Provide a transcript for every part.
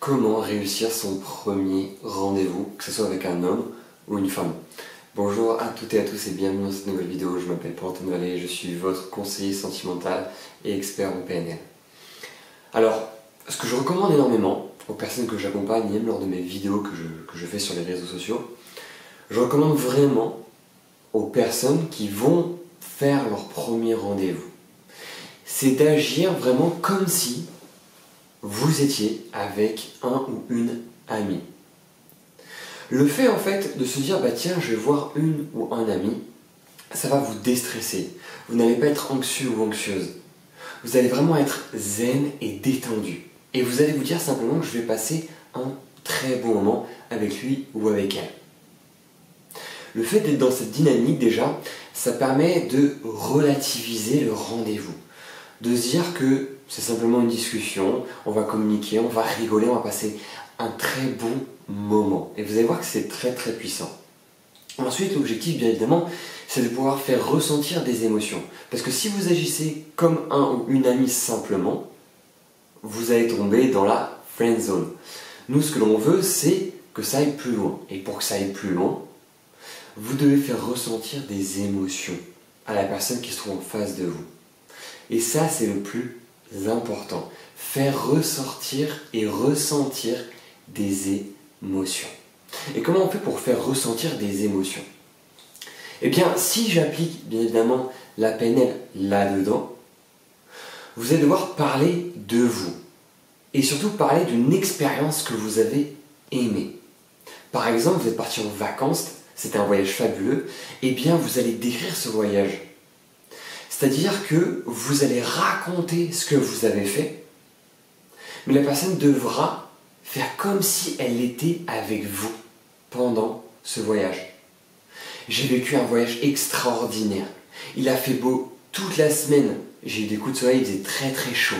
Comment réussir son premier rendez-vous, que ce soit avec un homme ou une femme. Bonjour à toutes et à tous et bienvenue dans cette nouvelle vidéo. Je m'appelle Pantin Vallée, je suis votre conseiller sentimental et expert en PNL. Alors, ce que je recommande énormément aux personnes que j'accompagne, même lors de mes vidéos que je fais sur les réseaux sociaux, je recommande vraiment aux personnes qui vont faire leur premier rendez-vous, c'est d'agir vraiment comme si vous étiez avec un ou une amie. Le fait en fait de se dire bah tiens je vais voir une ou un ami, ça va vous déstresser. Vous n'allez pas être anxieux ou anxieuse. Vous allez vraiment être zen et détendu. Et vous allez vous dire simplement que je vais passer un très bon moment avec lui ou avec elle. Le fait d'être dans cette dynamique déjà, ça permet de relativiser le rendez-vous. De se dire que c'est simplement une discussion, on va communiquer, on va rigoler, on va passer un très bon moment. Et vous allez voir que c'est très très puissant. Ensuite, l'objectif, bien évidemment, c'est de pouvoir faire ressentir des émotions. Parce que si vous agissez comme un ou une amie simplement, vous allez tomber dans la friend zone. Nous, ce que l'on veut, c'est que ça aille plus loin. Et pour que ça aille plus loin, vous devez faire ressentir des émotions à la personne qui se trouve en face de vous. Et ça, c'est le plus important. Faire ressortir et ressentir des émotions. Et comment on fait pour faire ressentir des émotions? Eh bien, si j'applique bien évidemment la PNL là-dedans, vous allez devoir parler de vous. Et surtout parler d'une expérience que vous avez aimée. Par exemple, vous êtes parti en vacances, c'était un voyage fabuleux, eh bien vous allez décrire ce voyage. C'est-à-dire que vous allez raconter ce que vous avez fait, mais la personne devra faire comme si elle était avec vous pendant ce voyage. J'ai vécu un voyage extraordinaire. Il a fait beau toute la semaine. J'ai eu des coups de soleil, il faisait très très chaud.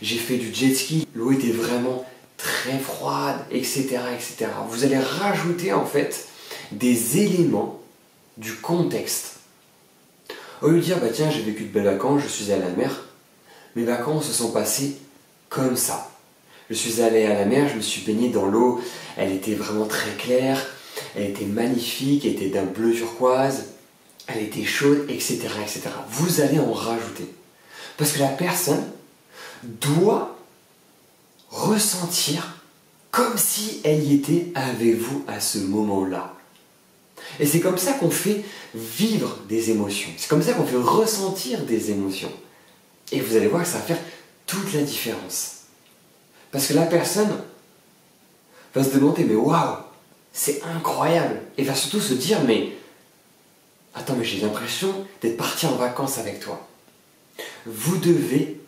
J'ai fait du jet ski, l'eau était vraiment très froide, etc., etc. Vous allez rajouter en fait des éléments du contexte. Au lieu de dire, bah tiens, j'ai vécu de belles vacances, je suis allé à la mer, mes vacances se sont passées comme ça. Je suis allé à la mer, je me suis baigné dans l'eau, elle était vraiment très claire, elle était magnifique, elle était d'un bleu turquoise, elle était chaude, etc., etc. Vous allez en rajouter. Parce que la personne doit ressentir comme si elle y était avec vous à ce moment-là. Et c'est comme ça qu'on fait vivre des émotions. C'est comme ça qu'on fait ressentir des émotions. Et vous allez voir que ça va faire toute la différence. Parce que la personne va se demander, mais waouh, c'est incroyable. Et va surtout se dire, mais attends, mais j'ai l'impression d'être parti en vacances avec toi. Vous devez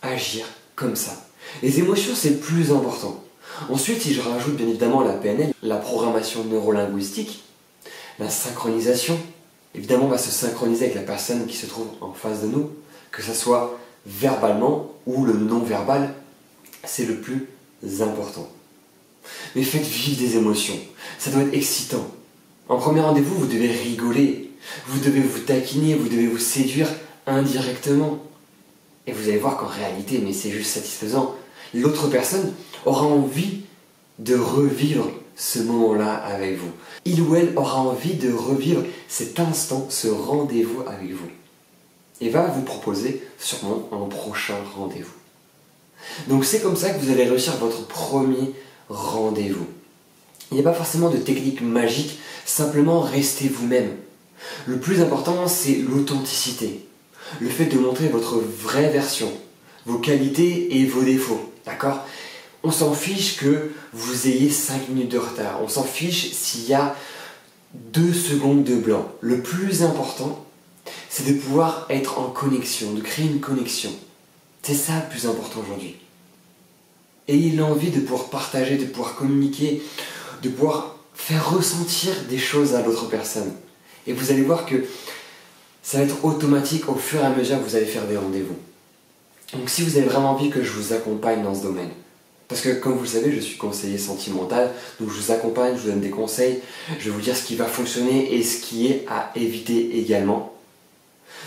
agir comme ça. Les émotions, c'est le plus important. Ensuite, si je rajoute bien évidemment la PNL, la programmation neurolinguistique, la synchronisation, évidemment on va se synchroniser avec la personne qui se trouve en face de nous, que ce soit verbalement ou le non-verbal, c'est le plus important. Mais faites vivre des émotions, ça doit être excitant. En premier rendez-vous, vous devez rigoler, vous devez vous taquiner, vous devez vous séduire indirectement. Et vous allez voir qu'en réalité, mais c'est juste satisfaisant, l'autre personne aura envie de revivre ce moment-là avec vous. Il ou elle aura envie de revivre cet instant, ce rendez-vous avec vous. Et va vous proposer sûrement un prochain rendez-vous. Donc c'est comme ça que vous allez réussir votre premier rendez-vous. Il n'y a pas forcément de technique magique, simplement restez vous-même. Le plus important, c'est l'authenticité. Le fait de montrer votre vraie version, vos qualités et vos défauts, d'accord? On s'en fiche que vous ayez 5 minutes de retard, on s'en fiche s'il y a 2 secondes de blanc. Le plus important, c'est de pouvoir être en connexion, de créer une connexion. C'est ça le plus important aujourd'hui. Ayez l'envie de pouvoir partager, de pouvoir communiquer, de pouvoir faire ressentir des choses à l'autre personne. Et vous allez voir que ça va être automatique au fur et à mesure que vous allez faire des rendez-vous. Donc si vous avez vraiment envie que je vous accompagne dans ce domaine, parce que comme vous le savez, je suis conseiller sentimental, donc je vous accompagne, je vous donne des conseils, je vais vous dire ce qui va fonctionner et ce qui est à éviter également.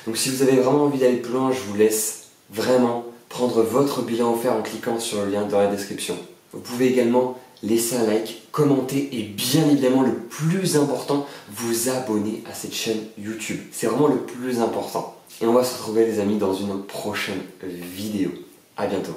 Donc si vous avez vraiment envie d'aller plus loin, je vous laisse vraiment prendre votre bilan offert en cliquant sur le lien dans la description. Vous pouvez également laisser un like, commenter et bien évidemment le plus important, vous abonner à cette chaîne YouTube. C'est vraiment le plus important. Et on va se retrouver les amis dans une prochaine vidéo. À bientôt.